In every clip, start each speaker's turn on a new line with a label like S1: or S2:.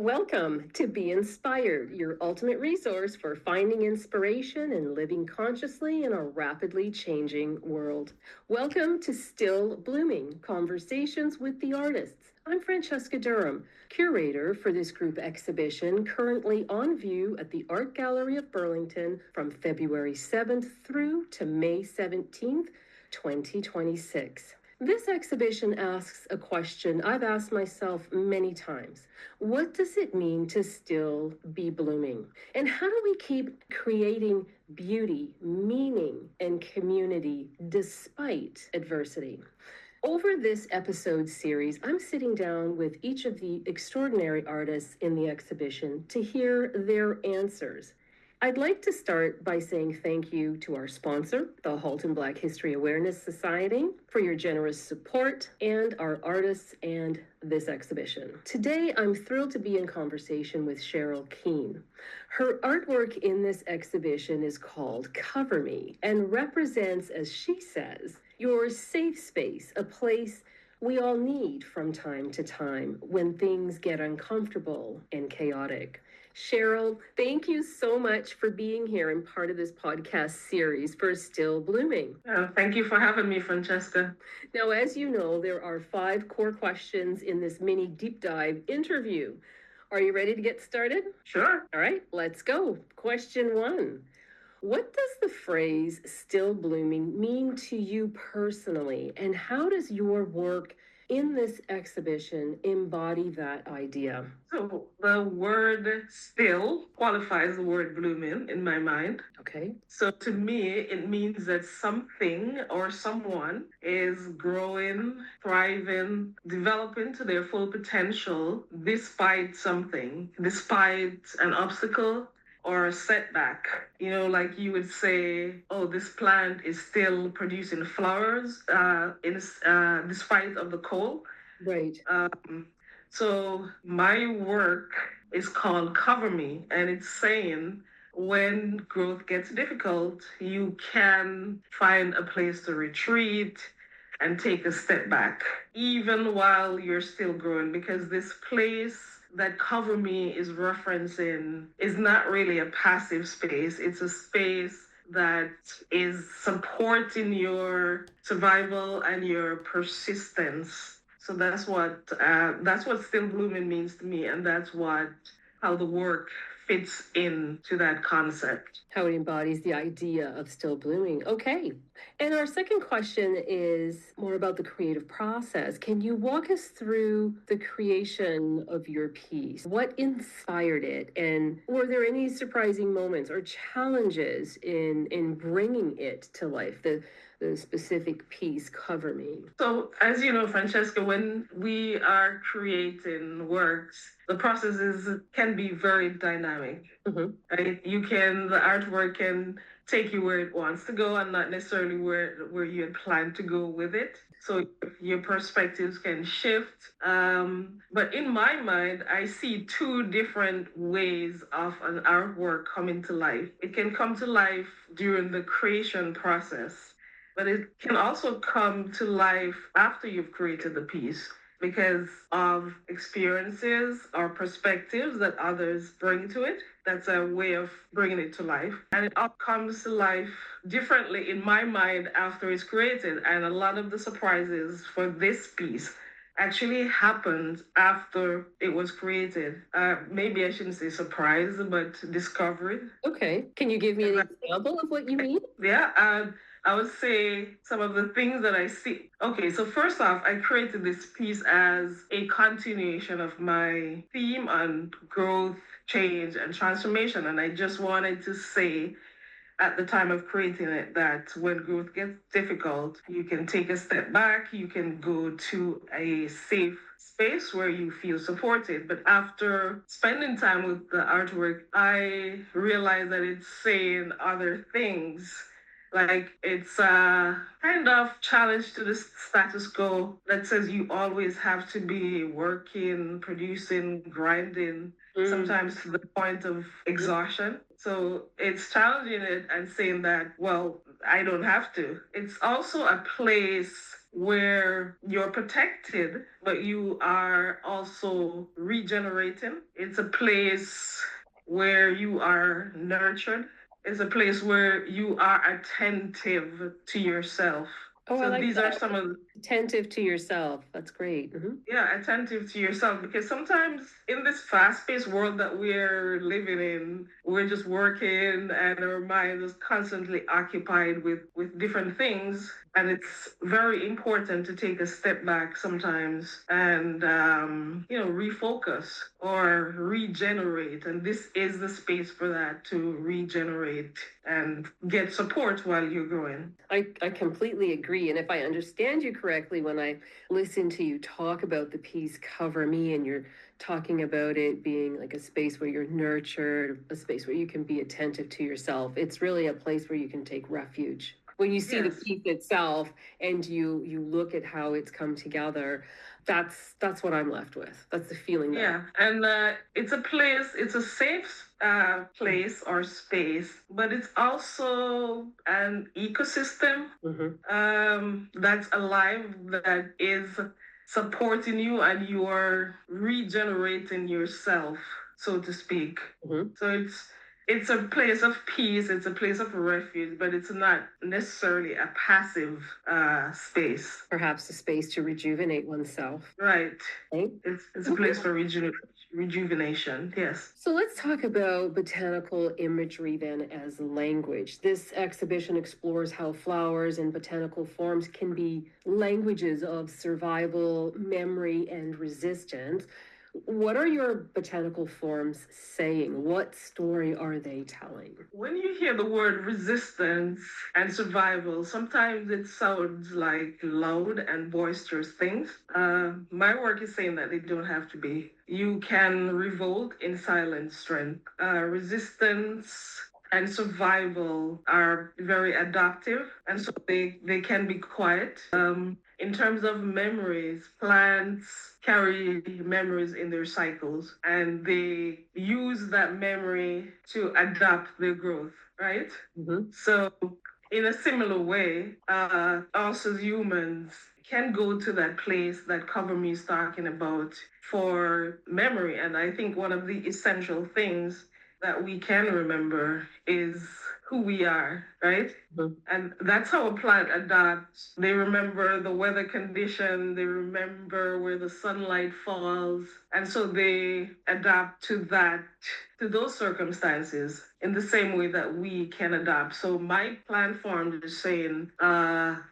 S1: Welcome to Be Inspired, your ultimate resource for finding inspiration and living consciously in a rapidly changing world. Welcome to Still Blooming, Conversations with the Artists. I'm Francesca Durham, curator for this group exhibition currently on view at the Art Gallery of Burlington from February 7th through to May 17th, 2026. This exhibition asks a question I've asked myself many times. What does it mean to still be blooming? And how do we keep creating beauty, meaning, and community despite adversity? Over this episode series, I'm sitting down with each of the extraordinary artists in the exhibition to hear their answers. I'd like to start by saying thank you to our sponsor, the Halton Black History Awareness Society, for your generous support, and our artists and this exhibition. Today, I'm thrilled to be in conversation with Sheryl Keen. Her artwork in this exhibition is called Cover Me and represents, as she says, your safe space, a place we all need from time to time when things get uncomfortable and chaotic. Sheryl, thank you so much for being here and part of this podcast series for Still Blooming.
S2: Thank you for having me, Francesca.
S1: Now, as you know, there are 5 core questions in this mini deep dive interview. Are you ready to get started?
S2: Sure.
S1: All right, let's go. Question 1. What does the phrase still blooming mean to you personally, and how does your work in this exhibition embody that idea?
S2: So the word still qualifies the word blooming in my mind.
S1: Okay.
S2: So to me, it means that something or someone is growing, thriving, developing to their full potential despite something, despite an obstacle or a setback. You know, like you would say, oh, this plant is still producing flowers despite of the cold.
S1: Right.
S2: So my work is called Cover Me, and it's saying when growth gets difficult, you can find a place to retreat and take a step back, even while you're still growing, because this place that Cover Me is referencing is not really a passive space. It's a space that is supporting your survival and your persistence. So that's what still blooming means to me, and that's how the work fits into that concept.
S1: How it embodies the idea of still blooming. Okay. And our second question is more about the creative process. Can you walk us through the creation of your piece? What inspired it? And were there any surprising moments or challenges in bringing it to life? The specific piece, Cover Me.
S2: So, as you know, Francesca, when we are creating works, the processes can be very dynamic.
S1: Mm-hmm.
S2: Right? The artwork can take you where it wants to go and not necessarily where you had planned to go with it. So your perspectives can shift. But in my mind, I see 2 different ways of an artwork coming to life. It can come to life during the creation process, but it can also come to life after you've created the piece because of experiences or perspectives that others bring to it. That's a way of bringing it to life. And it all comes to life differently in my mind after it's created. And a lot of the surprises for this piece actually happened after it was created. Maybe I shouldn't say surprise, but discovery.
S1: Okay. Can you give me an example of what you mean?
S2: Yeah. I would say some of the things that I see. Okay, so first off, I created this piece as a continuation of my theme on growth, change, and transformation. And I just wanted to say at the time of creating it that when growth gets difficult, you can take a step back, you can go to a safe space where you feel supported. But after spending time with the artwork, I realized that it's saying other things. Like it's a kind of challenge to the status quo that says you always have to be working, producing, grinding, sometimes to the point of exhaustion. So it's challenging it and saying that, well, I don't have to. It's also a place where you're protected, but you are also regenerating. It's a place where you are nurtured. It's a place where you are attentive to yourself.
S1: Oh, I
S2: So
S1: like
S2: these are
S1: that.
S2: some of
S1: Attentive to yourself. That's great.
S2: yeah, attentive to yourself, because sometimes in this fast-paced world that we're living in, we're just working and our mind is constantly occupied with different things, and it's very important to take a step back sometimes and refocus or regenerate, and this is the space for that, to regenerate and get support while you're growing.
S1: I completely agree. And if I understand you correctly, when I listen to you talk about the piece Cover Me, and you're talking about it being like a space where you're nurtured, a space where you can be attentive to yourself, it's really a place where you can take refuge. When you see the
S2: Yes.
S1: piece itself and you look at how it's come together, that's what I'm left with. That's the feeling that
S2: Yeah, and it's a place, it's a safe place or space, but it's also an ecosystem that's alive, that is supporting you, and you are regenerating yourself, so to speak. So it's a place of peace, it's a place of refuge, but it's not necessarily a passive space.
S1: perhaps a space to rejuvenate oneself.
S2: Right.
S1: Right?
S2: It's a place for rejuvenation. Yes.
S1: So let's talk about botanical imagery then as language. This exhibition explores how flowers and botanical forms can be languages of survival, memory, and resistance. What are your botanical forms saying? What story are they telling?
S2: When you hear the word resistance and survival, sometimes it sounds like loud and boisterous things. My work is saying that they don't have to be. You can revolt in silent strength. Resistance and survival are very adaptive, and so they can be quiet. In terms of memories, plants carry memories in their cycles, and they use that memory to adapt their growth, right? So in a similar way, us as humans can go to that place that Cover Me is talking about for memory. And I think one of the essential things that we can remember is who we are, right? And that's how a plant adapts. They remember the weather condition, they remember where the sunlight falls, and so they adapt to that, to those circumstances, in the same way that we can adapt. So my plant form is saying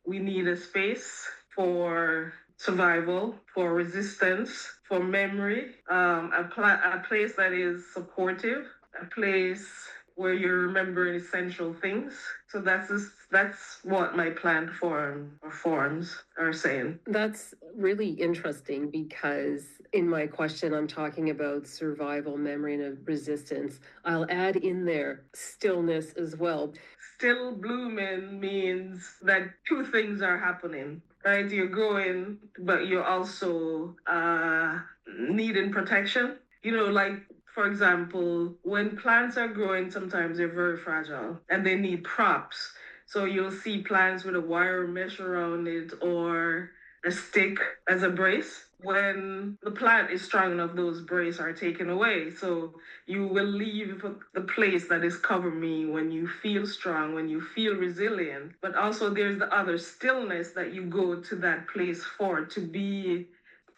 S2: we need a space for survival, for resistance, for memory, a place that is supportive, a place where you're remembering essential things. So that's what my plant forms are saying. That's
S1: really interesting because in my question, I'm talking about survival, memory, and resistance. I'll add in there stillness as well.
S2: Still blooming means that two things are happening, right? You're growing, but you're also needing protection. Like, for example, when plants are growing, sometimes they're very fragile and they need props. So you'll see plants with a wire mesh around it or a stick as a brace. When the plant is strong enough, those braces are taken away. So you will leave the place that is Cover Me when you feel strong, when you feel resilient. But also there's the other stillness that you go to that place for, to be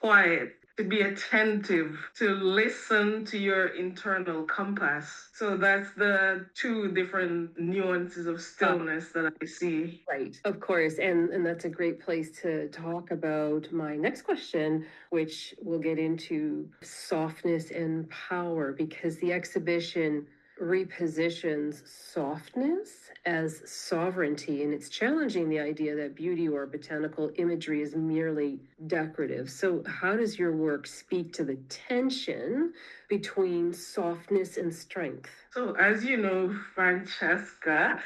S2: quiet, to be attentive, to listen to your internal compass. So that's the two different nuances of stillness that I see.
S1: Right, of course. And that's a great place to talk about my next question, which we'll get into softness and power, because the exhibition repositions softness as sovereignty, and it's challenging the idea that beauty or botanical imagery is merely decorative. So how does your work speak to the tension between softness and strength?
S2: So as you know, Francesca,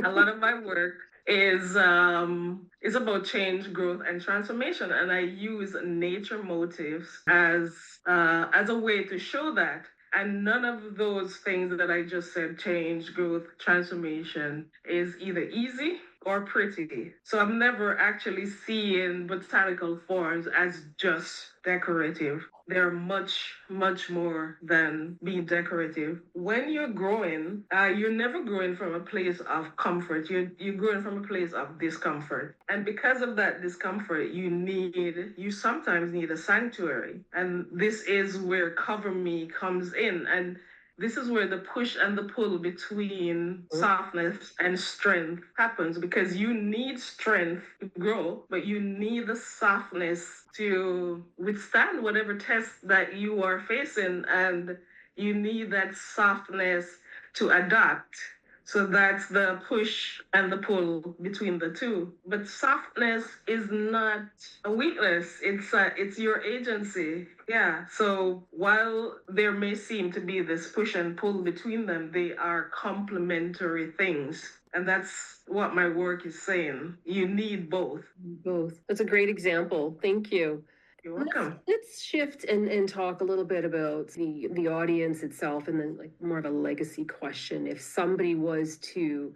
S2: a lot of my work is about change, growth, and transformation, and I use nature motifs as a way to show that. And none of those things that I just said, change, growth, transformation, is either easy or pretty. So I'm never actually seeing botanical forms as just decorative. They're much, much more than being decorative. When you're growing, you're never growing from a place of comfort. You're growing from a place of discomfort. And because of that discomfort, you sometimes need a sanctuary. And this is where Cover Me comes in. And this is where the push and the pull between softness and strength happens, because you need strength to grow, but you need the softness to withstand whatever test that you are facing, and you need that softness to adapt. So that's the push and the pull between the two. But softness is not a weakness. It's your agency. Yeah. So while there may seem to be this push and pull between them, they are complementary things. And that's what my work is saying. You need both.
S1: Both. That's a great example. Thank you.
S2: You're welcome.
S1: Let's shift and talk a little bit about the audience itself, and then like more of a legacy question. If somebody was to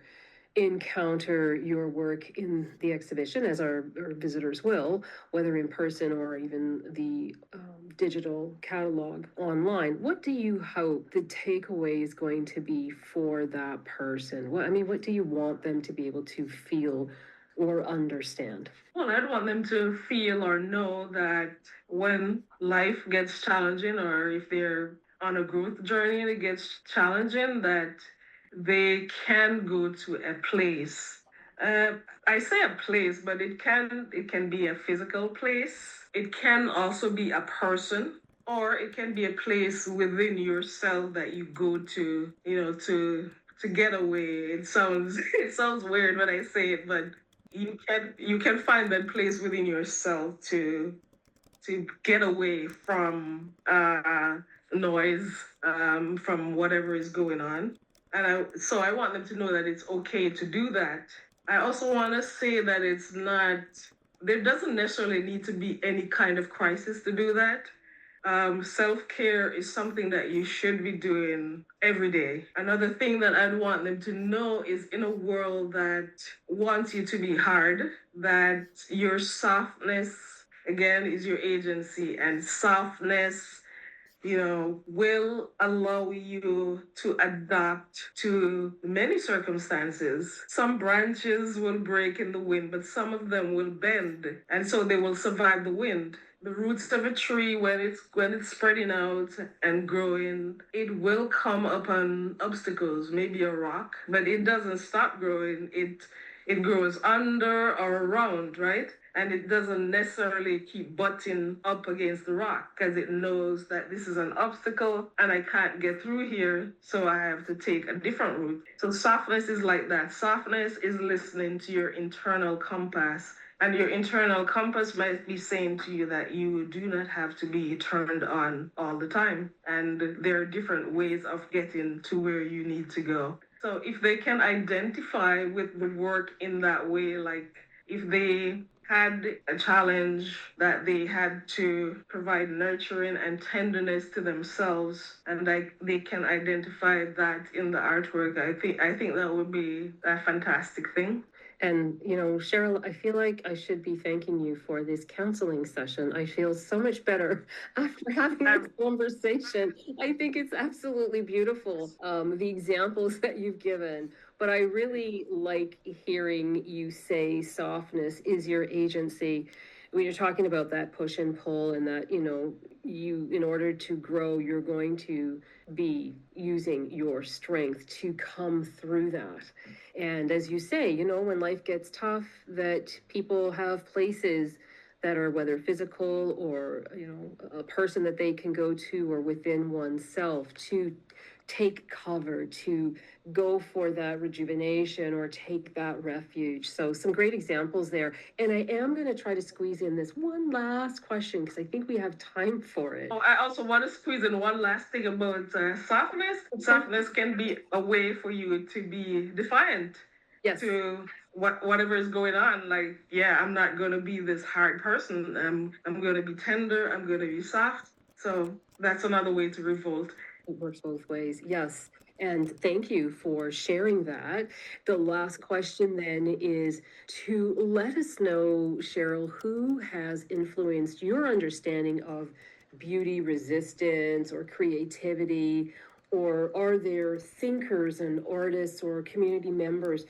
S1: encounter your work in the exhibition, as our visitors will, whether in person or even the digital catalog online, what do you hope the takeaway is going to be for that person? What do you want them to be able to feel or understand?
S2: Well, I'd want them to feel or know that when life gets challenging, or if they're on a growth journey and it gets challenging, that they can go to a place. I say a place, but it can be a physical place. It can also be a person, or it can be a place within yourself that you go to, to get away. It sounds weird when I say it, but you can find that place within yourself to get away from noise, from whatever is going on. And so I want them to know that it's okay to do that. I also want to say that there doesn't necessarily need to be any kind of crisis to do that. Self-care is something that you should be doing every day. Another thing that I'd want them to know is, in a world that wants you to be hard, that your softness, again, is your agency, and softness, will allow you to adapt to many circumstances. Some branches will break in the wind, but some of them will bend, and so they will survive the wind. The roots of a tree, when it's spreading out and growing, it will come upon obstacles, maybe a rock, but it doesn't stop growing. It grows under or around, right? And it doesn't necessarily keep butting up against the rock, because it knows that this is an obstacle and I can't get through here, so I have to take a different route. So softness is like that. Softness is listening to your internal compass. And your internal compass might be saying to you that you do not have to be turned on all the time. And there are different ways of getting to where you need to go. So if they can identify with the work in that way, like if they had a challenge that they had to provide nurturing and tenderness to themselves, and they can identify that in the artwork, I think that would be a fantastic thing.
S1: And, Sheryl, I feel like I should be thanking you for this counseling session. I feel so much better after having this conversation. I think it's absolutely beautiful, the examples that you've given. But I really like hearing you say softness is your agency. When you're talking about that push and pull, and that, you, in order to grow, you're going to be using your strength to come through that. And as you say, when life gets tough, that people have places that are, whether physical or, a person that they can go to, or within oneself, to take cover, to go for that rejuvenation or take that refuge. So some great examples there. And I am going to try to squeeze in this one last question, because I think we have time for it.
S2: Oh, I also want to squeeze in one last thing about softness. Softness can be a way for you to be defiant.
S1: Yes.
S2: To whatever is going on. Like, yeah, I'm not going to be this hard person. I'm going to be tender. I'm going to be soft. So that's another way to revolt.
S1: It works both ways. Yes. And thank you for sharing that. The last question then is to let us know, Sheryl, who has influenced your understanding of beauty resistance or creativity, or are there thinkers and artists or community members?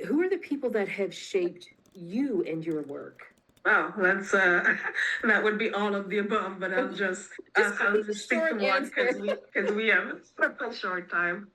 S1: Who are the people that have shaped you and your work?
S2: Wow, that's that would be all of the above, but I'll just I'll just stick to
S1: short
S2: one
S1: answer.
S2: because we have a short time.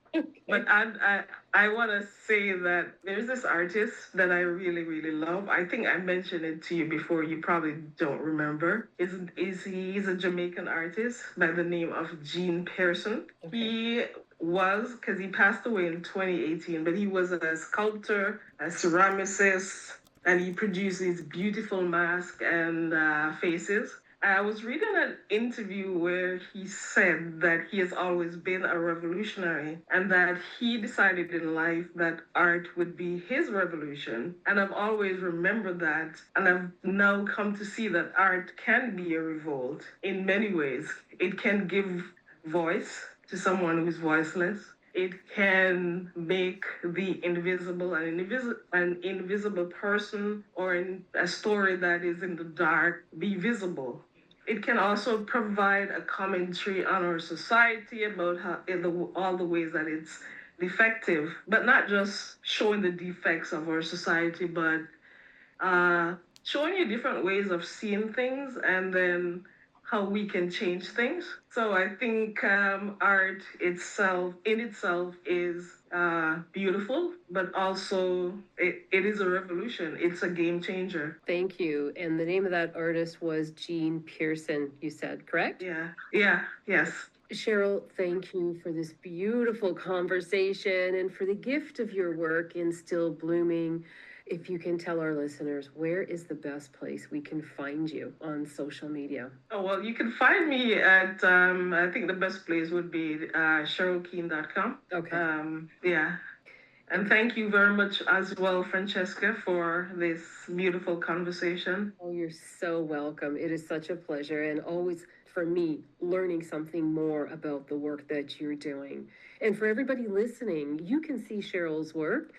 S2: But I want to say that there's this artist that I really really love. I think I mentioned it to you before. You probably don't remember. He's a Jamaican artist by the name of Gene Pearson.
S1: Okay.
S2: He was, because he passed away in 2018, but he was a sculptor, a ceramicist, and he produced these beautiful masks and faces. I was reading an interview where he said that he has always been a revolutionary and that he decided in life that art would be his revolution. And I've always remembered that. And I've now come to see that art can be a revolt in many ways. It can give voice to someone who's voiceless. It can make the invisible an invisible person or a story that is in the dark be visible. It can also provide a commentary on our society about all the ways that it's defective, but not just showing the defects of our society, but showing you different ways of seeing things and then how we can change things. So I think art in itself is beautiful, but also it is a revolution. It's a game changer.
S1: Thank you. And the name of that artist was Gene Pearson, you said, correct?
S2: Yes.
S1: Sheryl, thank you for this beautiful conversation and for the gift of your work in Still Blooming. If you can tell our listeners, where is the best place we can find you on social media?
S2: Oh, well, you can find me at, I think the best place would be SherylKeen.com.
S1: Okay.
S2: Yeah. And thank you very much as well, Francesca, for this beautiful conversation.
S1: Oh, you're so welcome. It is such a pleasure, and always for me, learning something more about the work that you're doing. And for everybody listening, you can see Sheryl's work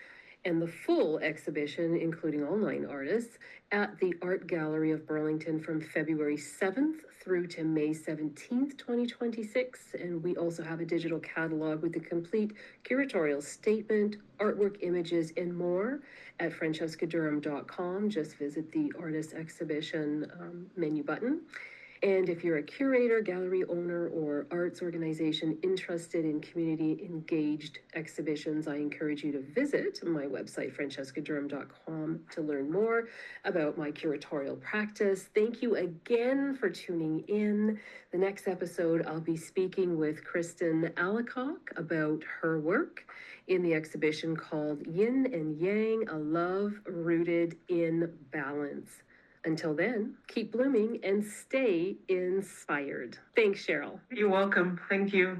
S1: and the full exhibition, including all 9 artists, at the Art Gallery of Burlington from February 7th through to May 17th, 2026. And we also have a digital catalog with the complete curatorial statement, artwork images, and more at francescadurham.com. Just visit the artist exhibition menu button. And if you're a curator, gallery owner, or arts organization interested in community engaged exhibitions, I encourage you to visit my website, francescadurham.com, to learn more about my curatorial practice. Thank you again for tuning in. The next episode, I'll be speaking with Kristen Alacock about her work in the exhibition called Yin and Yang, a Love Rooted in Balance. Until then, keep blooming and stay inspired. Thanks, Sheryl.
S2: You're welcome. Thank you.